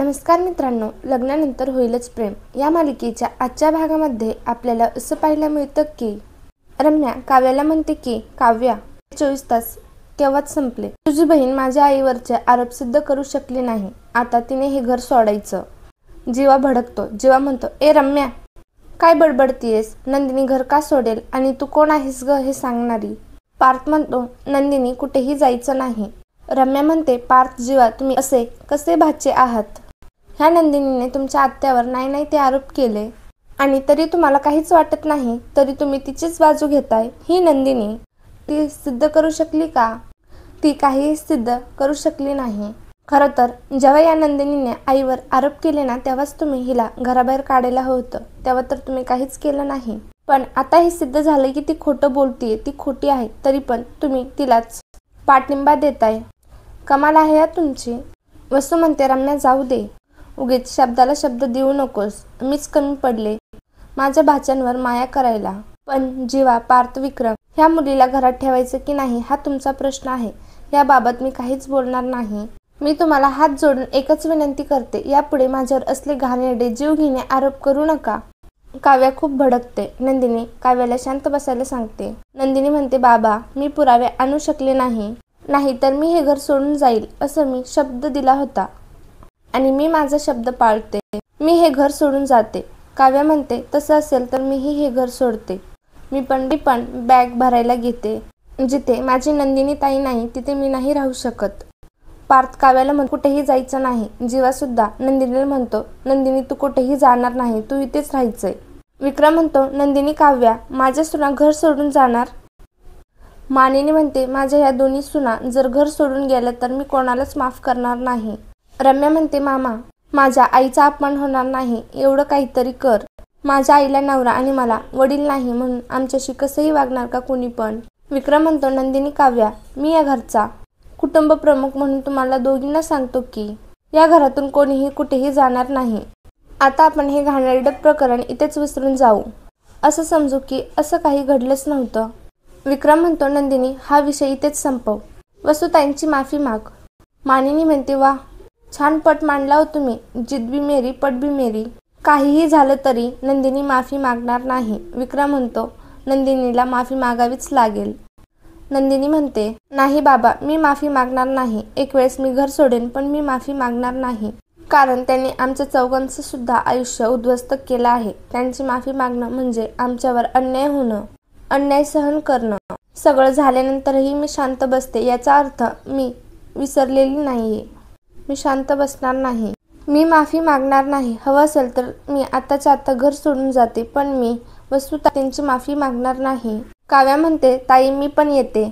नमस्कार मित्रांनो, लग्नानंतर होईलच प्रेम या मालिकेच्या आजच्या भागामध्ये आपल्याला असं पाहायला मिळतं की रम्या काव्याला म्हणते की काव्या 24 तास केव्हाच संपले. तुझी बहीण माझ्या आईवरचे आरोप सिद्ध करू शकली नाही. आता तिने हे घर सोडायचं. जीवा भडकतो. जीवा म्हणतो, ए रम्या, काय बडबडतीयस? नंदिनी घर का सोडेल आणि तू कोण आहेस ग हे सांगणारी? पार्थ म्हणतो, नंदिनी कुठेही जायचं नाही. रम्या म्हणते, पार्थ जीवा तुम्ही असे कसे भाचे आहात? ह्या नंदिनीने तुमच्या आत्यावर नाही ते आरोप केले आणि तरी तुम्हाला काहीच वाटत नाही. तरी तुम्ही तिचीच बाजू घेताय. ही नंदिनी ती सिद्ध करू शकली का? ती काहीही सिद्ध करू शकली नाही. खरं तर जेव्हा या नंदिनीने आईवर आरोप केले ना, तेव्हाच तुम्ही हिला घराबाहेर काढायला हवं होतं. तेव्हा तर तुम्ही काहीच केलं नाही. पण आता हे सिद्ध झालं की ती खोटं बोलतीये, ती खोटी आहे. तरी पण तुम्ही तिलाच पाठिंबा देताय. कमाल आहे या तुमची. वसू म्हणते, रम्या जाऊ दे. उगीच शब्दाला शब्द देऊ नकोस. मीच कमी पडले माझ्या भाच्यांवर माया करायला. पण जीवा, पार्थ, विक्रम ह्या मुलीला घरात ठेवायचं की नाही हा तुमचा प्रश्न आहे. याबाबत मी काहीच बोलणार नाही. मी तुम्हाला हात जोडून एकच विनंती करते, यापुढे माझ्यावर असले घाणेरडे जीवघेणे आरोप करू नका. काव्या खूप भडकते. नंदिनी काव्याला शांत बसायला सांगते. नंदिनी म्हणते, बाबा मी पुरावे आणू शकले नाही तर मी हे घर सोडून जाईल असं मी शब्द दिला होता आणि मी माझा शब्द पाळते. मी हे घर सोडून जाते. काव्या म्हणते, तसं असेल तर मीही हे घर सोडते. मी पण बॅग भरायला घेते. जिथे माझी नंदिनी ताई नाही तिथे मी नाही राहू शकत. पार्थ काव्याला म्हणतो, कुठेही जायचं नाही. जीवा सुद्धा नंदिनीला म्हणतो, नंदिनी तू कुठेही जाणार नाही, तू इथेच राहायचंय. विक्रम म्हणतो, नंदिनी काव्या माझ्या सुना घर सोडून जाणार? मानिनी म्हणते, माझ्या ह्या दोन्ही सुना जर घर सोडून गेल्या तर मी कोणालाच माफ करणार नाही. रम्या म्हणते, मामा माझ्या आईचा अपमान होणार नाही एवढं काहीतरी कर. माझ्या आईला नवरा आणि मला वडील नाही म्हणून आमच्याशी कसंही वागणार का कोणी पण? विक्रम म्हणतो, नंदिनी काव्या मी या घरचा कुटुंब प्रमुख म्हणून तुम्हाला दोघींना सांगतो की या घरातून कोणीही कुठेही जाणार नाही. आता आपण हे घाणेरडं प्रकरण इथेच विसरून जाऊ. असं समजू की असं काही घडलंच नव्हतं. विक्रम म्हणतो, नंदिनी हा विषय इथेच संपव. वसुताईंची माफी माग. मानिनी म्हणते, वा छान पट मांडला हो तुम्ही. जिद भी मेरी पट भी मेरी. काहीही झालं तरी नंदिनी माफी मागणार नाही. विक्रम म्हणतो, नंदिनीला माफी मागावीच लागेल. नंदिनी म्हणते, नाही बाबा मी माफी मागणार नाही. एक वेळेस मी घर सोडेन पण मी माफी मागणार नाही. कारण त्यांनी आमच्या चौघांचं सुद्धा आयुष्य उद्ध्वस्त केलं आहे. त्यांची माफी मागणं म्हणजे आमच्यावर अन्याय होणं, अन्याय सहन करणं. सगळं झाल्यानंतरही मी शांत बसते याचा अर्थ मी विसरलेली नाहीये. मी शांत बसणार नाही. मी माफी मागणार नाही. हवं असेल तर मी आताच्या आता घर सोडून जाते पण मी वसुताईंची माफी मागणार नाही. काव्या म्हणते, ताई मी पण येते.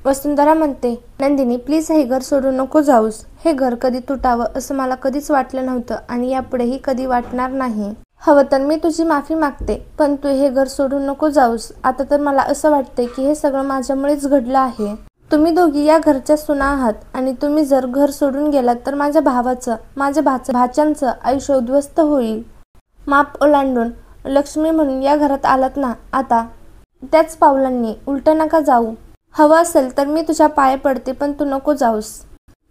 वसुंधरा म्हणते, नंदिनी प्लीज हे घर सोडून नको जाऊस. हे घर कधी तुटावं असं मला कधीच वाटलं नव्हतं आणि यापुढेही कधी वाटणार नाही. हवं तर मी तुझी माफी मागते पण तू हे घर सोडून नको जाऊस. आता तर मला असं वाटतंय की हे सगळं माझ्यामुळेच घडलं आहे. तुम्ही दोघी या घरच्या सुना आहात आणि तुम्ही जर घर सोडून गेलात तर माझ्या भावाचं, माझ्या भाच्यांचं आयुष्य उद्ध्वस्त होईल. माप ओलांडून लक्ष्मी म्हणून या घरात आलात ना, आता त्याच पावलांनी उलट नका जाऊ. हवं असेल तर मी तुझ्या पाया पडते पण तू नको जाऊस.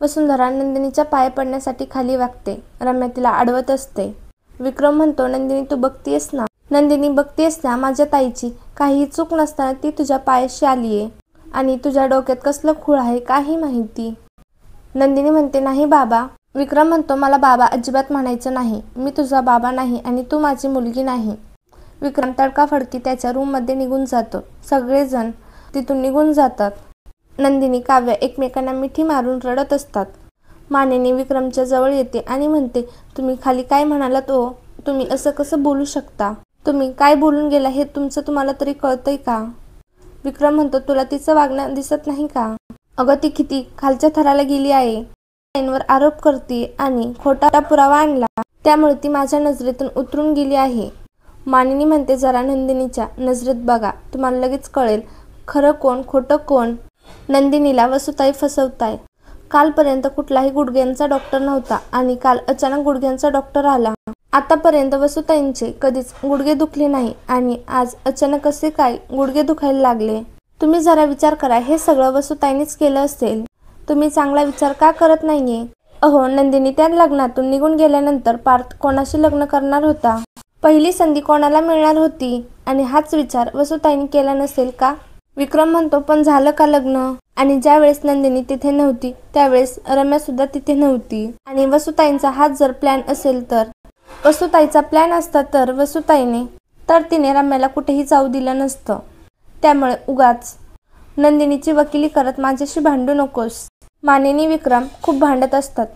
वसुंधरा नंदिनीच्या पाया पडण्यासाठी खाली वागते. रम्या तिला अडवत असते. विक्रम म्हणतो, नंदिनी तू बघतीयस ना, नंदिनी बघतीयस ना माझ्या ताईची काहीही चूक नसताना ती तुझ्या पायाशी आलीये आणि तुझ्या डोक्यात कसलं खूळ आहे काही माहिती. नंदिनी म्हणते, नाही बाबा. विक्रम म्हणतो, मला बाबा अजिबात म्हणायचं नाही. मी तुझा बाबा नाही आणि तू माझी मुलगी नाही. विक्रम तडकाफडकी त्याच्या रूममध्ये निघून जातो. सगळेजण तिथून निघून जातात. नंदिनी काव्या एकमेकांना मिठी मारून रडत असतात. मानिनी विक्रमच्या जवळ येते आणि म्हणते, तुम्ही खाली काय म्हणालात ओ? तुम्ही असं कसं बोलू शकता? तुम्ही काय बोलून गेला हे तुम्हाला तरी कळतंय का? विक्रम म्हणतो, तुला तिचं वागणं दिसत नाही का? अगं ती किती खालच्या थराला गेली आहे. ताईंवर आरोप करते आणि खोटा पुरावा आणला त्यामुळे ती माझ्या नजरेतून उतरून गेली आहे. मानिनी म्हणते, जरा नंदिनीच्या नजरेत बघा, तुम्हाला लगेच कळेल खरं कोण खोटं कोण. नंदिनीला वसुताई फसवताय. कालपर्यंत कुठलाही गुडघ्यांचा डॉक्टर नव्हता आणि काल अचानक गुडघ्यांचा डॉक्टर आला. आतापर्यंत वसुताईंचे कधीच गुडघे दुखले नाही आणि आज अचानक कसे काय गुडघे दुखायला लागले? तुम्ही जरा विचार करा. हे सगळं वसुताईंनीच केलं असेल. तुम्ही चांगला विचार का करत नाहीये? अहो नंदिनी त्या लग्नातून निघून गेल्यानंतर पार्थ कोणाशी लग्न करणार होता? पहिली संधी कोणाला मिळणार होती? आणि हाच विचार वसुताईने केला नसेल का? विक्रम म्हणतो, पण झालं का लग्न? आणि ज्या वेळेस नंदिनी तिथे नव्हती त्यावेळेस रम्या सुद्धा तिथे नव्हती. आणि वसुताईंचा हाच जर प्लॅन असेल तर, वसुताईचा प्लॅन असता तर तिने रम्याला कुठेही जाऊ दिलं नसतं. त्यामुळे उगाच नंदिनीची वकिली करत माझ्याशी भांडू नकोस. मानिनी विक्रम खूप भांडत असतात.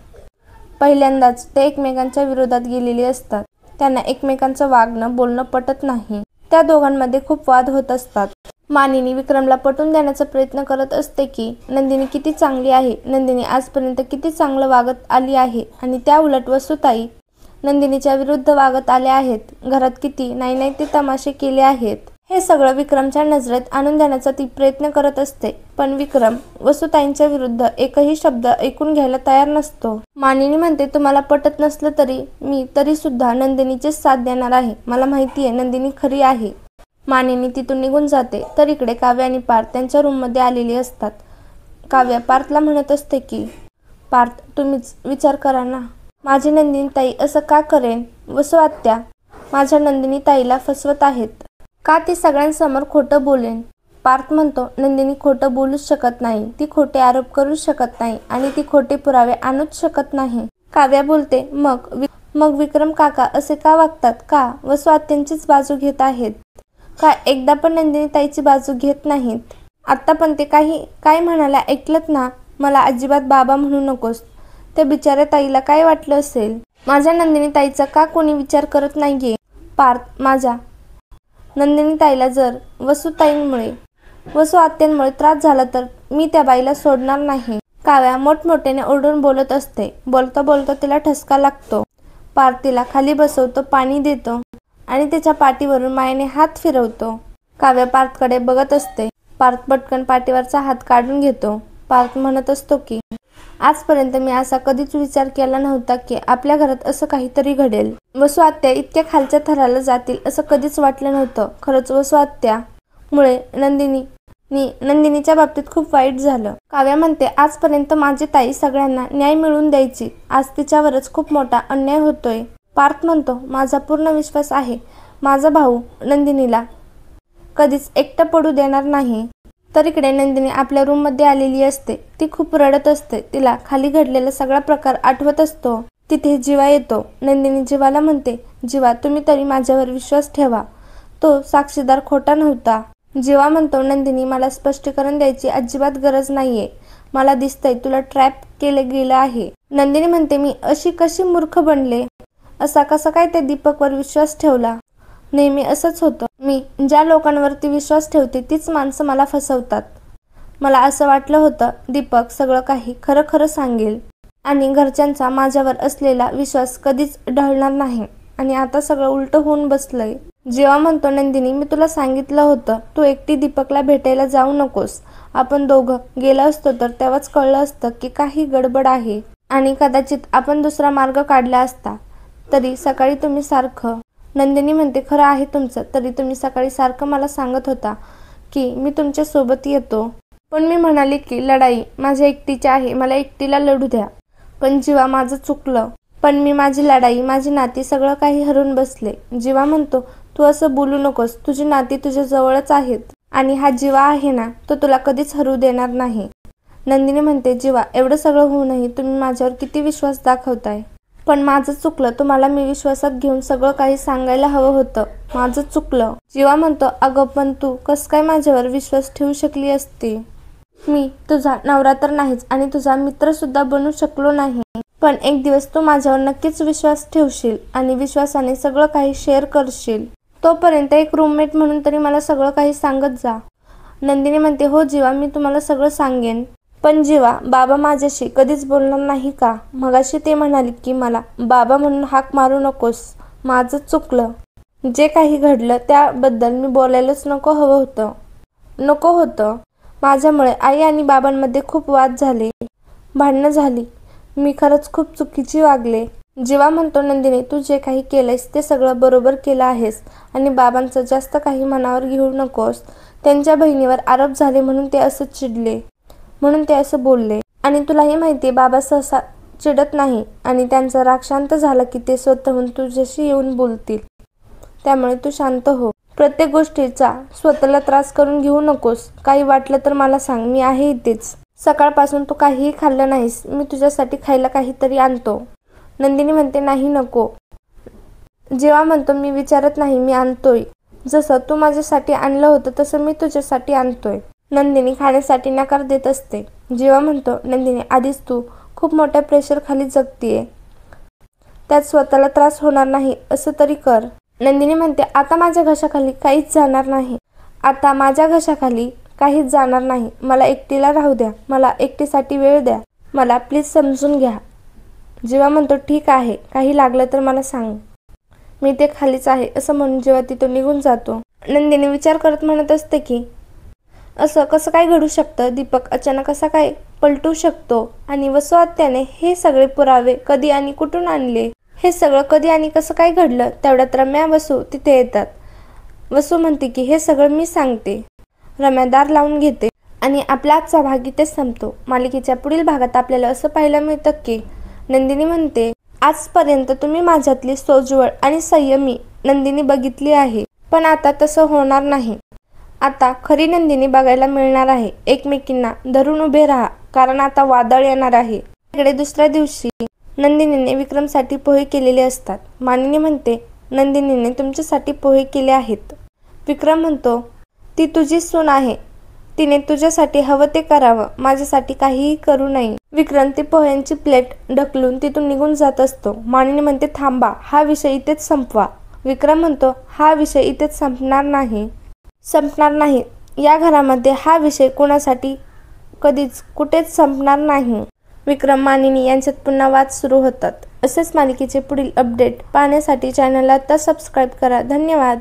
पहिल्यांदाच ते एकमेकांच्या विरोधात गेलेले असतात. त्यांना एकमेकांचं वागणं बोलणं पटत नाही. त्या दोघांमध्ये खूप वाद होत असतात. मानिनी विक्रमला पटवून देण्याचा प्रयत्न करत असते की नंदिनी किती चांगली आहे, नंदिनी आजपर्यंत किती चांगलं वागत आली आहे आणि त्या उलट वसुताई नंदिनीच्या विरुद्ध वागत आल्या आहेत. घरात किती नाही ते तमाशे केले आहेत. हे सगळं विक्रमच्या नजरेत आणून देण्याचा ती प्रयत्न करत असते. पण विक्रम वसुताईंच्या विरुद्ध एकही शब्द ऐकून घ्यायला तयार नसतो. मानिनी म्हणते, तुम्हाला पटत नसलं तरी मी तरी सुद्धा नंदिनीचीच साथ देणार आहे. मला माहिती आहे नंदिनी खरी आहे. मानिनी तिथून निघून जाते. तर इकडे काव्या आणि पार्थ त्यांच्या रूममध्ये आलेली असतात. काव्या पार्थला म्हणत असते की पार्थ, तुम्हीच विचार करा ना, माझी नंदिनी ताई असं का करेन? वसु आत्या माझ्या नंदिनी ताईला फसवत आहेत. का ती सगळ्यांसमोर खोटं बोलेन? पार्थ म्हणतो, नंदिनी खोटं बोलूच शकत नाही. ती खोटे आरोप करूच शकत नाही आणि ती खोटे पुरावे आणूच शकत नाही. काव्या बोलते, मग विक्रम काका असे का वागतात? का वसु आत्यांचीच बाजू घेत आहेत? का एकदा पण नंदिनी ताईची बाजू घेत नाहीत? आत्ता पण ते काय म्हणाल्या ऐकलत ना? मला अजिबात बाबा म्हणू नकोस. त्या बिचाऱ्या ताईला काय वाटलं असेल? माझ्या नंदिनी ताईचा का कोणी विचार करत नाहीये? पार्थ, माझ्या नंदिनी ताईला जर वसु आत्यांमुळे त्रास झाला तर मी त्या बाईला सोडणार नाही. काव्या मोठमोठ्याने ओरडून बोलत असते. बोलता बोलता तिला ठसका लागतो. पार्थ तिला खाली बसवतो, पाणी देतो आणि तिच्या पाठीवरून मायेने हात फिरवतो. काव्या पार्थकडे बघत असते. पार्थ पटकन पाठीवरचा हात काढून घेतो. पार्थ म्हणत असतो की आजपर्यंत मी असा कधीच विचार केला नव्हता की आपल्या घरात असं काहीतरी घडेल. वसु आत्या इतक्या खालच्या थराला जातील असं कधीच वाटलं नव्हतं. खरंच वसु आत्यामुळे नंदिनीच्या बाबतीत खूप वाईट झालं. काव्या म्हणते, आजपर्यंत माझी ताई सगळ्यांना न्याय मिळवून द्यायची. आज तिच्यावरच खूप मोठा अन्याय होतोय. पार्थ म्हणतो, माझा पूर्ण विश्वास आहे. माझा भाऊ नंदिनीला कधीच एकटं पडू देणार नाही. तर इकडे नंदिनी आपल्या रूममध्ये आलेली असते. ती खूप रडत असते. तिला खाली घडलेला सगळा प्रकार आठवत असतो. तिथे जीवा येतो. नंदिनी जीवाला म्हणते, जीवा तुम्ही तरी माझ्यावर विश्वास ठेवा. तो साक्षीदार खोटा नव्हता. जीवा म्हणतो, नंदिनी मला स्पष्टीकरण द्यायची अजिबात गरज नाहीये. मला दिसतंय तुला ट्रॅप केलं गेलं आहे. नंदिनी म्हणते, मी अशी कशी मूर्ख बनले? असा कसा काय त्या दीपकवर विश्वास ठेवला? नेहमी असंच होतं. मी ज्या लोकांवरती विश्वास ठेवते तीच माणसं मला फसवतात. मला असं वाटलं होतं दीपक सगळं काही खरं सांगेल आणि घरच्यांचा माझ्यावर असलेला विश्वास कधीच ढळणार नाही. आणि आता सगळं उलट होऊन बसलंय. जेव्हा म्हणतो, नंदिनी मी तुला सांगितलं होतं तू एकटी दीपकला भेटायला जाऊ नकोस. आपण दोघं गेलो असतो तर तेव्हाच कळलं असतं की काही गडबड आहे आणि कदाचित आपण दुसरा मार्ग काढला असता. तरी सकाळी तुम्ही सारखं, नंदिनी म्हणते, खरं आहे तुमचं. तरी तुम्ही सकाळी सारखं मला सांगत होता की मी तुमच्या सोबत येतो. पण मी म्हणाले की लढाई माझ्या एकटीची आहे, मला एकटीला लढू द्या. पण जीवा माझं चुकलं. पण मी माझी लढाई, माझी नाती सगळं काही हरून बसले. जीवा म्हणतो, तू असं बोलू नकोस. तुझी नाती तुझ्या जवळच आहेत आणि हा जीवा आहे ना, तो तुला कधीच हरू देणार नाही. नंदिनी म्हणते, जीवा एवढं सगळं होऊनही तुम्ही माझ्यावर किती विश्वास दाखवताय. पण माझं चुकलं. तुम्हाला मी विश्वासात घेऊन सगळं काही सांगायला हवं होतं. माझं चुकलं. जीवा म्हणतो, अगं पण तू कसं काय माझ्यावर विश्वास ठेवू शकली असती? मी तुझा नवरा तर नाहीच आणि तुझा मित्र सुद्धा बनू शकलो नाही. पण एक दिवस तू माझ्यावर नक्कीच विश्वास ठेवशील आणि विश्वासाने सगळं काही शेअर करशील. तोपर्यंत एक रूममेट म्हणून तरी मला सगळं काही सांगत जा. नंदिनी म्हणते, हो जीवा मी तुम्हाला सगळं सांगेन. पण जीवा बाबा माझ्याशी कधीच बोलणार नाही का? मगाशी ते म्हणाले की मला बाबा म्हणून हाक मारू नकोस. माझं चुकलं. जे काही घडलं त्याबद्दल मी बोलायलाच नको होतं. माझ्यामुळे आई आणि बाबांमध्ये खूप वाद झाले, भांडणं झाली. मी खरंच खूप चुकीची वागले. जीवा म्हणतो, नंदिनी तू जे काही केलंयस ते सगळं बरोबर केलं आहेस आणि बाबांचं जास्त काही मनावर घेऊ नकोस. त्यांच्या बहिणीवर आरोप झाले म्हणून ते असं चिडले, म्हणून ते असं बोलले. आणि तुलाही माहितीये बाबा सहसा चिडत नाही आणि त्यांचा राग शांत झाला की ते स्वतःहून तुझ्याशी येऊन बोलतील. त्यामुळे तू शांत हो. प्रत्येक गोष्टीचा स्वतःला त्रास करून घेऊ नकोस. काही वाटलं तर मला सांग, मी आहे इथेच. सकाळपासून तू काहीही खाल्लं नाहीस. मी तुझ्यासाठी खायला काहीतरी आणतो. नंदिनी म्हणते, नाही नको. जेव्हा म्हणतो मी विचारत नाही, मी आणतोय. जसं तू माझ्यासाठी आणलं होतं तसं मी तुझ्यासाठी आणतोय. नंदिनी खाण्यासाठी नकार देत असते. जेव्हा म्हणतो, नंदिनी आधीच तू खूप मोठ्या प्रेशर खाली जगतीये. त्यात स्वतःला त्रास होणार नाही असं तरी कर. नंदिनी म्हणते, आता माझ्या घशाखाली काहीच जाणार नाही. आता माझ्या घशाखाली काहीच जाणार नाही. मला एकटीला राहू द्या. मला एकटीसाठी वेळ द्या. मला प्लीज समजून घ्या. जेव्हा म्हणतो, ठीक आहे, काही लागलं तर मला सांग. मी ते खालीच आहे असं म्हणून जेव्हा तिथून निघून जातो. नंदिनी विचार करत म्हणत असते की असं कसं काय घडू शकतं. दीपक अचानक कसा काय पलटू शकतो आणि वसू आत्याने हे सगळे पुरावे कधी आणि कुठून आणले. हे सगळं कधी आणि कसं काय घडलं. तेवढ्यात रम्या वसू तिथे येतात. वसू म्हणते की हे सगळं मी सांगते. रम्या दार लावून घेते आणि आपला आजचा भाग इथेच संपतो. मालिकेच्या पुढील भागात आपल्याला असं पाहायला मिळतं की नंदिनी म्हणते, आजपर्यंत तुम्ही माझ्यातली सोज्वळ आणि संयमी नंदिनी बघितली आहे, पण आता तसं होणार नाही. आता खरी नंदिनी बघायला मिळणार आहे. एकमेकींना धरून उभे राहा, कारण आता वादळ येणार आहे. इकडे दुसऱ्या दिवशी नंदिनीने विक्रमसाठी पोहे केलेले असतात. मानिनी म्हणते, नंदिनीने तुमच्यासाठी पोहे केले आहेत. विक्रम म्हणतो, ती तुझी सून आहे. तिने तुझ्यासाठी हवं ते करावं, माझ्यासाठी काहीही करू नये. विक्रम ती पोह्यांची प्लेट ढकलून तिथून निघून जात असतो. मानिनी म्हणते, थांबा, हा विषय इथेच संपवा. विक्रम म्हणतो, हा विषय इथेच संपणार नाही. या घरामध्ये हा विषय कोणासाठी कधीच कुठेच संपणार नाही. विक्रम मानिनी यांच्यात पुन्हा वाद सुरू होतात. असेच मालिकेचे पुढील अपडेट पाहण्यासाठी चॅनलला आता सबस्क्राईब करा. धन्यवाद.